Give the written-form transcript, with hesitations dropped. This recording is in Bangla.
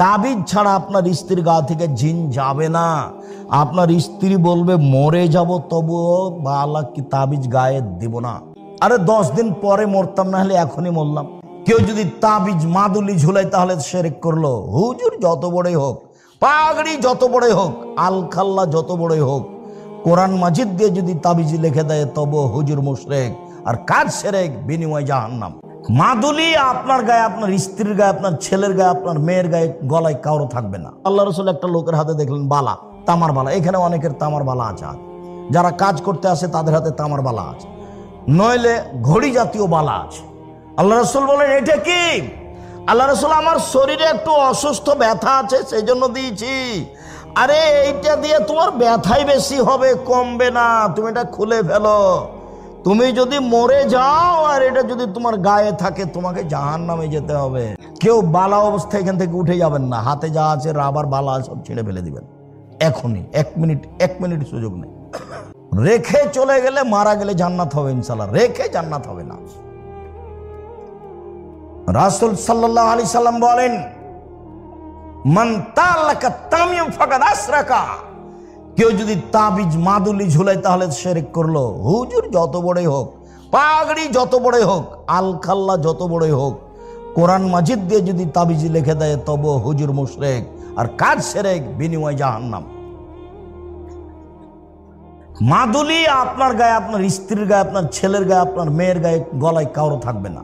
তাবিজ ছাড়া আপনার স্ত্রীর গা থেকে জিন যাবে না। আপনার স্ত্রী বলবে মরে যাব তবুও বালা কি তাবিজ গায়ে দিব না। আরে 10 দিন পরে মরতাম, না হলে এখনই মরলাম। কেউ যদি তাবিজ মাদুলি ঝুলাই তাহলে শিরক করলো। হুজুর যত বড়ই হোক, পাগড়ি যত বড়ই হোক, আলখাল্লা যত বড়ই হোক, কোরআন মাজিদ দিয়ে যদি তাবিজ লিখে দেয় তবু হুজুর মুশরিক, আর কাজ শিরক, বিনিময় জাহান্নাম। মাদুলি আপনার গায়ে, আপনার স্ত্রীর গায়ে, আপনার ছেলের গায়ে, আপনার মেয়ের গায়ে, গলায় কারো থাকবে না। আল্লাহ রাসূল একটা লোকের হাতে দেখলেন বালা, তামার বালা। এখানে অনেকের তামার বালা আছে, যারা কাজ করতে আসে তাদের হাতে তামার বালা আছে, নইলে ঘড়ি জাতীয় বালা আছে। আল্লাহ রাসূল বলেন এটা কি? আল্লাহ রাসূল আমার শরীরে একটু অসুস্থ ব্যথা আছে সেই জন্য দিয়েছি। আরে এইটা দিয়ে তোমার ব্যথাই বেশি হবে, কমবে না, তুমি এটা খুলে ফেলো। তুমি যদি মরে যাও আর এটা যদি তোমার গায়ে থাকে তোমাকে জাহান্নামে যেতে হবে। কেউ বালা অবস্থায় এখান থেকে উঠে যাবেন না। হাতে যা আছে রাবার বালা সব ছেড়ে ফেলে দিবেন এখনই। 1 মিনিট সুযোগ নেই। রেখে চলে গেলে, মারা গেলে জান্নাত হবে ইনশাআল্লাহ, রেখে জান্নাত হবে না। রাসূল সাল্লাল্লাহু আলাইহি সাল্লাম বলেন মান তালাকা তামিম ফাকাদ আশরাকা। কেউ যদি তাবিজ মাদুলি ঝুলাই তাহলে শিরক করলো। হুজুর যত বড়ই হোক, পাগড়ি যত বড়ই হোক, আলখাল্লা যত বড়ই হোক, কোরআন মাজিদ দিয়ে যদি তাবিজ লিখে দেয় তবু হুজুর মুশরিক, আর কাজ শিরক, বিনিময় জাহান্নাম। মাদুলি আপনার গায়ে, আপনার স্ত্রীর গায়ে, আপনার ছেলের গায়ে, আপনার মেয়ের গায়ে, গলায় কারো থাকবে না।